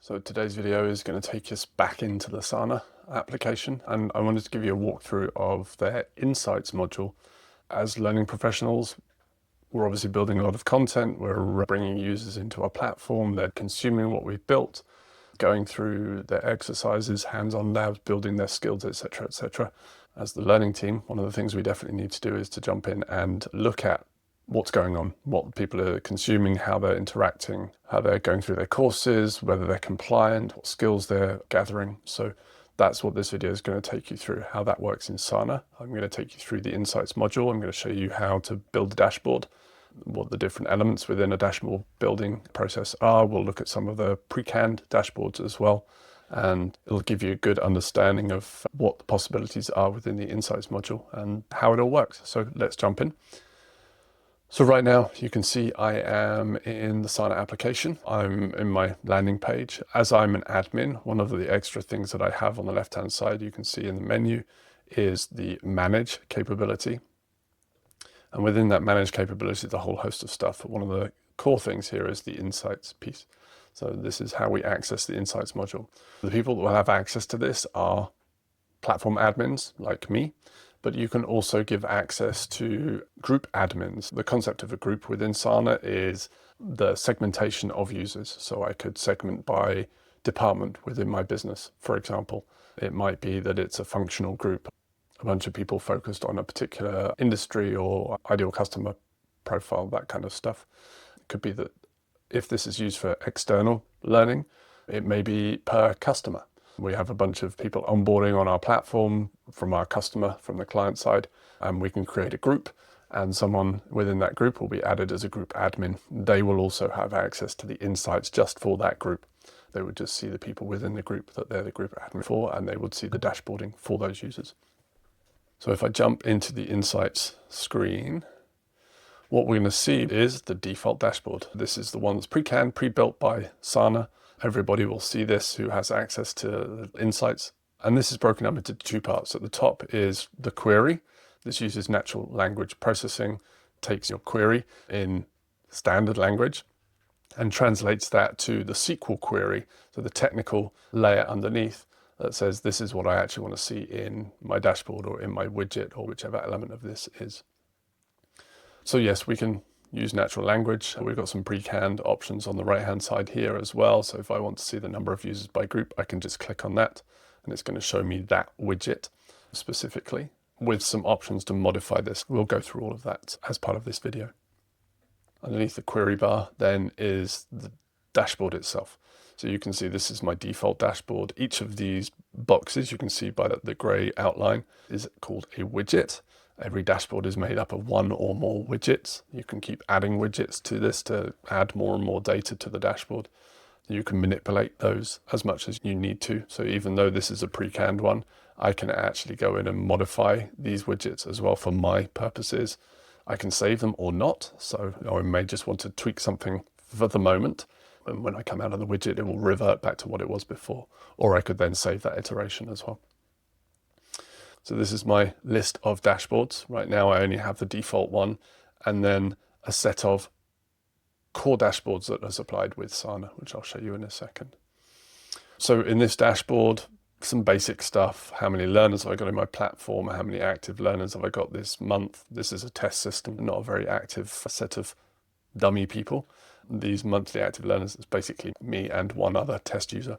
So today's video is going to take us back into the Sana application, and I wanted to give you a walkthrough of their Insights module. As learning professionals, we're obviously building a lot of content, we're bringing users into our platform, they're consuming what we've built, going through their exercises, hands-on labs, building their skills, etc., etc. As the learning team, one of the things we definitely need to do is to jump in and look at what's going on, what people are consuming, how they're interacting, how they're going through their courses, whether they're compliant, what skills they're gathering. So that's what this video is going to take you through, how that works in Sana. I'm going to take you through the Insights module. I'm going to show you how to build a dashboard, what the different elements within a dashboard building process are. We'll look at some of the pre-canned dashboards as well, and it'll give you a good understanding of what the possibilities are within the Insights module and how it all works. So let's jump in. So right now you can see I am in the Sana application. I'm in my landing page. As I'm an admin, one of the extra things that I have on the left-hand side, you can see in the menu, is the manage capability. And within that manage capability, the whole host of stuff. But one of the core things here is the Insights piece. So this is how we access the Insights module. The people that will have access to this are platform admins like me, but you can also give access to group admins. The concept of a group within Sana is the segmentation of users. So I could segment by department within my business. For example, it might be that it's a functional group, a bunch of people focused on a particular industry or ideal customer profile, that kind of stuff. It could be that if this is used for external learning, it may be per customer. We have a bunch of people onboarding on our platform from our customer, from the client side, and we can create a group, and someone within that group will be added as a group admin. They will also have access to the insights just for that group. They would just see the people within the group that they're the group admin for, and they would see the dashboarding for those users. So if I jump into the Insights screen, what we're going to see is the default dashboard. This is the one that's pre-canned, pre-built by Sana. Everybody will see this who has access to Insights. And this is broken up into two parts. At the top is the query. This uses natural language processing, takes your query in standard language and translates that to the SQL query, so the technical layer underneath that says this is what I actually want to see in my dashboard or in my widget or whichever element of this is. So yes, we can use natural language. We've got some pre-canned options on the right-hand side here as well. So if I want to see the number of users by group, I can just click on that and it's going to show me that widget specifically with some options to modify this. We'll go through all of that as part of this video. Underneath the query bar then is the dashboard itself. So you can see this is my default dashboard. Each of these boxes, you can see by the gray outline, is called a widget. Every dashboard is made up of one or more widgets. You can keep adding widgets to this to add more and more data to the dashboard. You can manipulate those as much as you need to. So even though this is a pre-canned one, I can actually go in and modify these widgets as well for my purposes. I can save them or not. So I may just want to tweak something for the moment. And when I come out of the widget, it will revert back to what it was before. Or I could then save that iteration as well. So this is my list of dashboards. Right now I only have the default one and then a set of core dashboards that are supplied with Sana, which I'll show you in a second. So in this dashboard, some basic stuff. How many learners have I got in my platform? How many active learners have I got this month? This is a test system, not a very active set of dummy people. These monthly active learners is basically me and one other test user.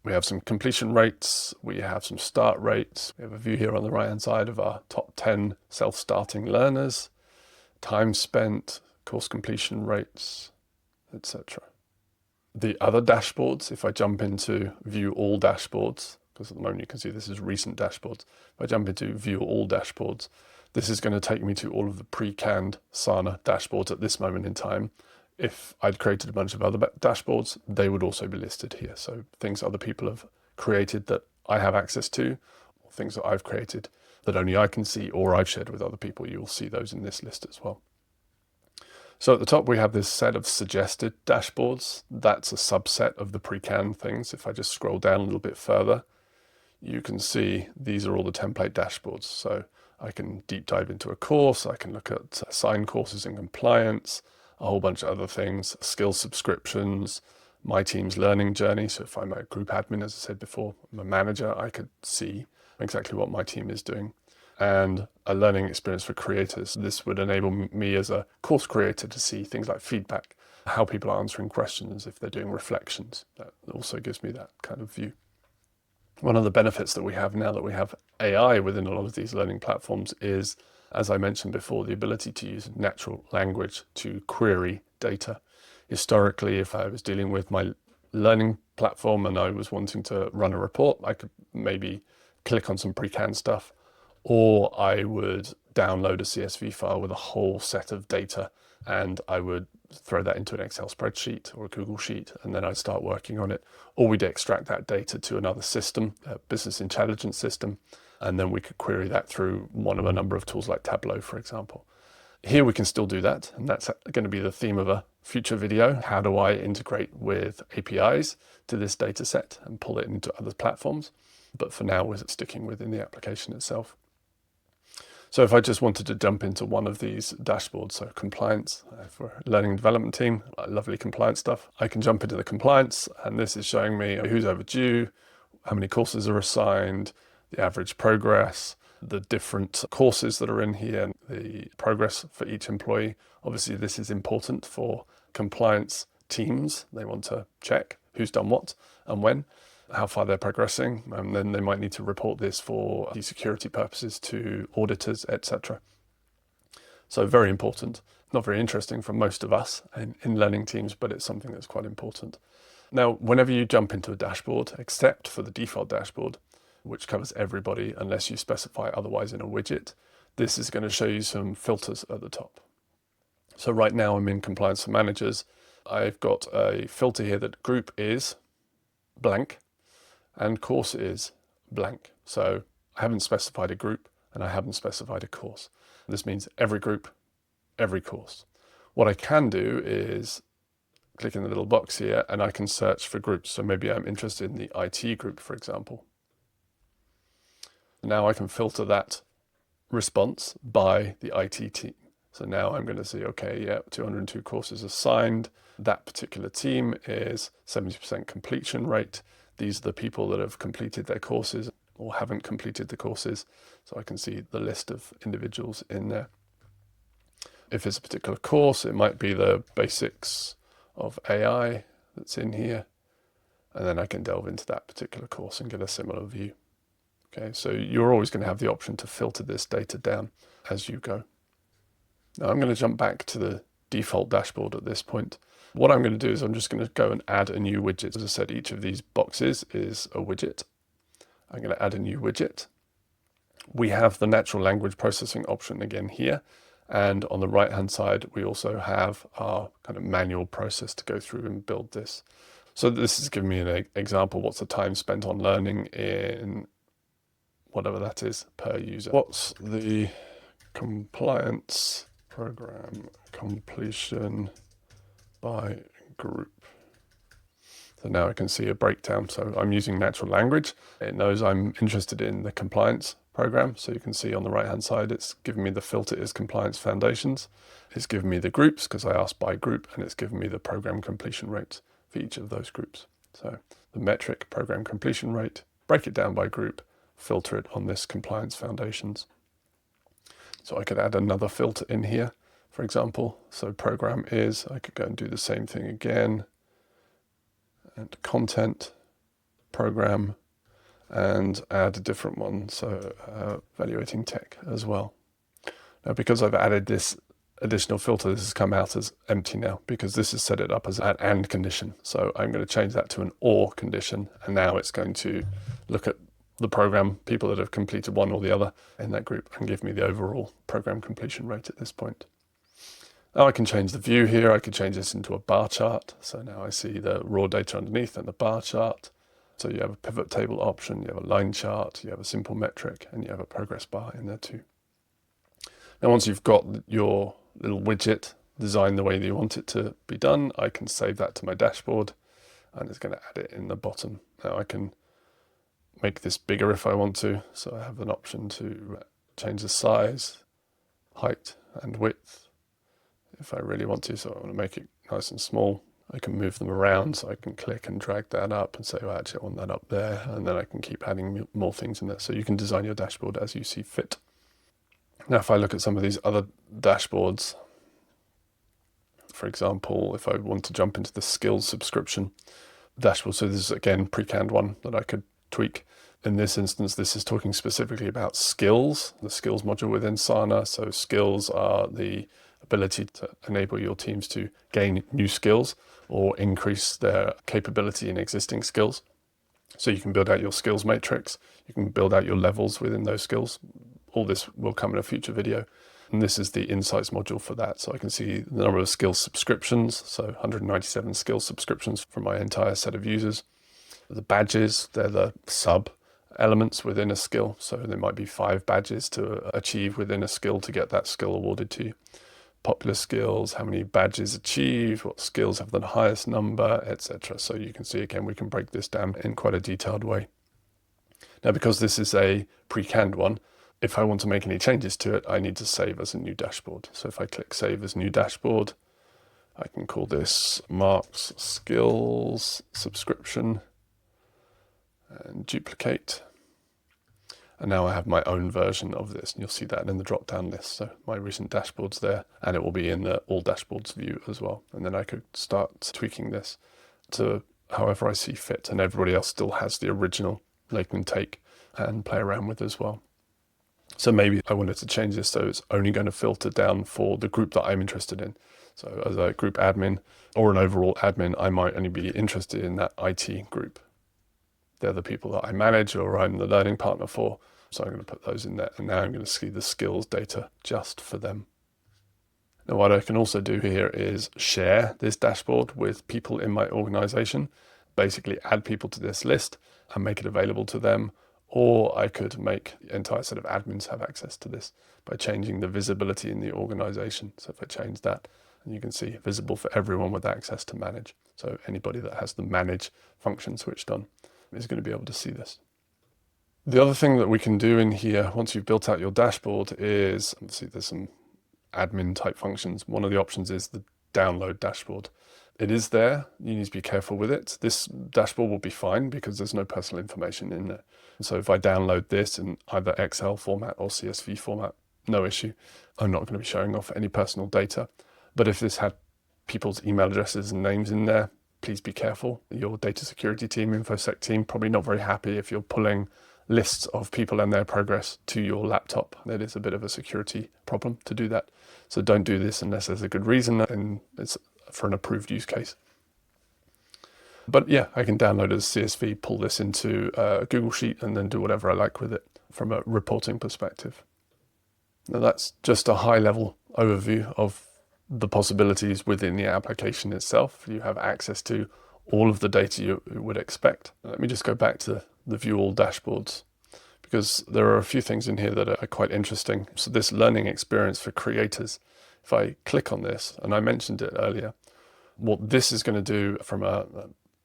We have some completion rates, we have some start rates, we have a view here on the right hand side of our top 10 self-starting learners, time spent, course completion rates, etc. The other dashboards, if I jump into view all dashboards, because at the moment you can see this is recent dashboards, if I jump into view all dashboards, this is going to take me to all of the pre-canned Sana dashboards at this moment in time. If I'd created a bunch of other dashboards, they would also be listed here. So things other people have created that I have access to, or things that I've created that only I can see or I've shared with other people, you'll see those in this list as well. So at the top, we have this set of suggested dashboards. That's a subset of the pre-canned things. If I just scroll down a little bit further, you can see these are all the template dashboards. So I can deep dive into a course. I can look at assigned courses and compliance, a whole bunch of other things, skill subscriptions, my team's learning journey. So if I'm a group admin, as I said before, I'm a manager, I could see exactly what my team is doing. And a learning experience for creators. This would enable me as a course creator to see things like feedback, how people are answering questions, if they're doing reflections. That also gives me that kind of view. One of the benefits that we have now that we have AI within a lot of these learning platforms is, as I mentioned before, the ability to use natural language to query data. Historically, if I was dealing with my learning platform and I was wanting to run a report, I could maybe click on some pre-canned stuff, or I would download a CSV file with a whole set of data and I would throw that into an Excel spreadsheet or a Google Sheet, and then I'd start working on it. Or we'd extract that data to another system, a business intelligence system, and then we could query that through one of a number of tools like Tableau, for example. Here we can still do that, and that's going to be the theme of a future video. How do I integrate with APIs to this data set and pull it into other platforms? But for now, we're sticking within the application itself. So if I just wanted to jump into one of these dashboards, so compliance for learning and development team, lovely compliance stuff, I can jump into the compliance, and this is showing me who's overdue, how many courses are assigned, the average progress, the different courses that are in here, the progress for each employee. Obviously, this is important for compliance teams. They want to check who's done what and when, how far they're progressing, and then they might need to report this for security purposes to auditors, etc. So very important. Not very interesting for most of us in learning teams, but it's something that's quite important. Now, whenever you jump into a dashboard, except for the default dashboard, which covers everybody unless you specify otherwise in a widget, this is going to show you some filters at the top. So right now I'm in compliance for managers. I've got a filter here that group is blank and course is blank. So I haven't specified a group and I haven't specified a course. This means every group, every course. What I can do is click in the little box here and I can search for groups. So maybe I'm interested in the IT group, for example. Now I can filter that response by the IT team. So now I'm going to see, okay, yeah, 202 courses assigned. That particular team is 70% completion rate. These are the people that have completed their courses or haven't completed the courses. So I can see the list of individuals in there. If it's a particular course, it might be the basics of AI that's in here. And then I can delve into that particular course and get a similar view. Okay, so you're always going to have the option to filter this data down as you go. Now I'm going to jump back to the default dashboard at this point. What I'm going to do is I'm just going to go and add a new widget. As I said, each of these boxes is a widget. I'm going to add a new widget. We have the natural language processing option again here. And on the right hand side, we also have our kind of manual process to go through and build this. So this is giving me an example. What's the time spent on learning in whatever that is per user? What's the compliance program completion by group? So now I can see a breakdown. So I'm using natural language. It knows I'm interested in the compliance program. So you can see on the right hand side, it's given me the filter is compliance foundations. It's given me the groups because I asked by group, and it's given me the program completion rates for each of those groups. So the metric program completion rate, break it down by group, filter it on this compliance foundations. So I could add another filter in here, for example. So program is, I could go and do the same thing again. And content, program, and add a different one. So evaluating tech as well. Now, because I've added this additional filter, this has come out as empty now because this has set it up as an and condition. So I'm going to change that to an or condition. And now it's going to look at the program, people that have completed one or the other in that group, and give me the overall program completion rate at this point. Now I can change the view here. I could change this into a bar chart. So now I see the raw data underneath and the bar chart. So you have a pivot table option, you have a line chart, you have a simple metric, and you have a progress bar in there too. Now once you've got your little widget designed the way that you want it to be done, I can save that to my dashboard, and it's going to add it in the bottom. Now I can make this bigger if I want to. So I have an option to change the size, height, and width if I really want to. So I want to make it nice and small. I can move them around, so I can click and drag that up and say, well, actually, I want that up there. And then I can keep adding more things in there. So you can design your dashboard as you see fit. Now, if I look at some of these other dashboards, for example, if I want to jump into the skills subscription dashboard, so this is again pre-canned one that I could tweak. In this instance, this is talking specifically about skills, the skills module within Sana. So skills are the ability to enable your teams to gain new skills or increase their capability in existing skills. So you can build out your skills matrix, you can build out your levels within those skills. All this will come in a future video. And this is the insights module for that. So I can see the number of skills subscriptions, so 197 skills subscriptions from my entire set of users. The badges, they're the sub elements within a skill. So there might be 5 badges to achieve within a skill to get that skill awarded to you. Popular skills, how many badges achieved, what skills have the highest number, etc. So you can see, again, we can break this down in quite a detailed way. Now, because this is a pre-canned one, if I want to make any changes to it, I need to save as a new dashboard. So if I click Save as New Dashboard, I can call this Mark's Skills Subscription and duplicate. And now I have my own version of this, and you'll see that in the drop-down list. So my recent dashboard's there, and it will be in the All Dashboards view as well. And then I could start tweaking this to however I see fit, and everybody else still has the original they can take and play around with as well. So maybe I wanted to change this so it's only going to filter down for the group that I'm interested in. So as a group admin or an overall admin, I might only be interested in that IT group. They're the people that I manage or I'm the learning partner for. So I'm going to put those in there. And now I'm going to see the skills data just for them. Now, what I can also do here is share this dashboard with people in my organization, basically add people to this list and make it available to them. Or I could make the entire set of admins have access to this by changing the visibility in the organization. So if I change that, and you can see visible for everyone with access to manage. So anybody that has the manage function switched on is going to be able to see this. The other thing that we can do in here, once you've built out your dashboard, is, see, there's some admin type functions. One of the options is the download dashboard. It is there. You need to be careful with it. This dashboard will be fine because there's no personal information in there. So if I download this in either Excel format or CSV format, no issue. I'm not going to be showing off any personal data. But if this had people's email addresses and names in there, please be careful. Your data security team, InfoSec team, probably not very happy if you're pulling lists of people and their progress to your laptop. That is a bit of a security problem to do that. So don't do this unless there's a good reason and it's for an approved use case. But yeah, I can download as CSV, pull this into a Google Sheet and then do whatever I like with it from a reporting perspective. Now that's just a high level overview of the possibilities within the application itself. You have access to all of the data you would expect. Let me just go back to the view all dashboards because there are a few things in here that are quite interesting. So this learning experience for creators, if I click on this, and I mentioned it earlier, what this is going to do from a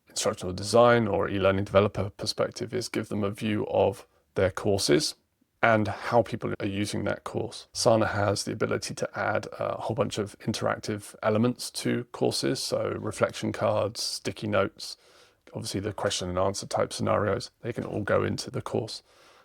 instructional design or e-learning developer perspective is give them a view of their courses and how people are using that course. Sana has the ability to add a whole bunch of interactive elements to courses, so reflection cards, sticky notes, obviously the question and answer type scenarios, they can all go into the course.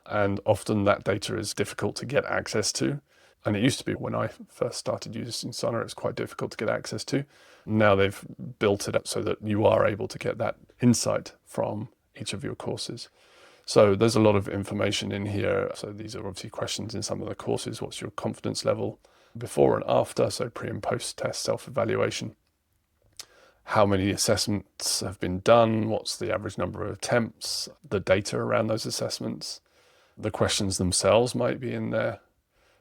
And often that data is difficult to get access to. And it used to be when I first started using Sana, it was quite difficult to get access to. Now they've built it up so that you are able to get that insight from each of your courses. So there's a lot of information in here. So these are obviously questions in some of the courses. What's your confidence level before and after? So pre and post test self-evaluation. How many assessments have been done? What's the average number of attempts? The data around those assessments. The questions themselves might be in there.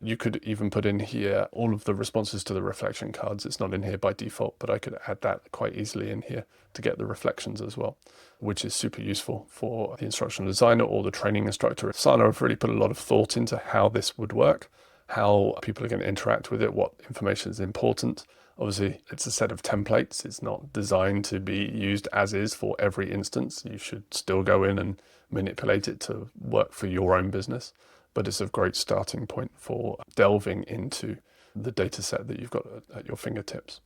You could even put in here all of the responses to the reflection cards. It's not in here by default, but I could add that quite easily in here to get the reflections as well, which is super useful for the instructional designer or the training instructor. Sana have really put a lot of thought into how this would work, how people are going to interact with it, what information is important. Obviously, it's a set of templates. It's not designed to be used as is for every instance. You should still go in and manipulate it to work for your own business. But it's a great starting point for delving into the data set that you've got at your fingertips.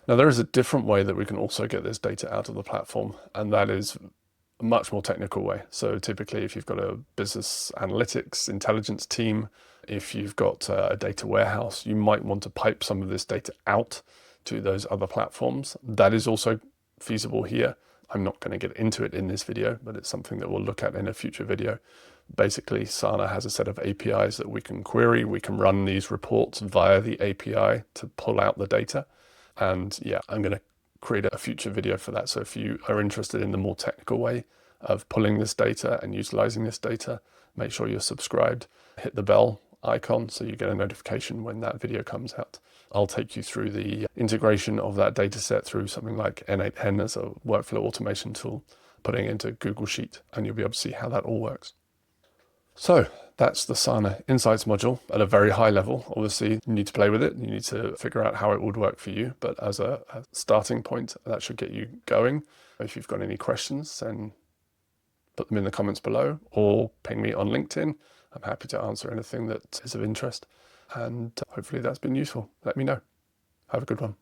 Now, there is a different way that we can also get this data out of the platform, and that is a much more technical way. So typically, if you've got a business analytics intelligence team, if you've got a data warehouse, you might want to pipe some of this data out to those other platforms. That is also feasible here. I'm not going to get into it in this video, but it's something that we'll look at in a future video. Basically, Sana has a set of APIs that we can query. We can run these reports via the API to pull out the data. And yeah, I'm going to create a future video for that. So if you are interested in the more technical way of pulling this data and utilizing this data, make sure you're subscribed. Hit the bell icon so you get a notification when that video comes out. I'll take you through the integration of that data set through something like N8N as a workflow automation tool, putting it into Google Sheet, and you'll be able to see how that all works. So that's the Sana Insights module at a very high level. Obviously, you need to play with it. You need to figure out how it would work for you. But as a starting point, that should get you going. If you've got any questions, then put them in the comments below or ping me on LinkedIn. I'm happy to answer anything that is of interest. And hopefully that's been useful. Let me know. Have a good one.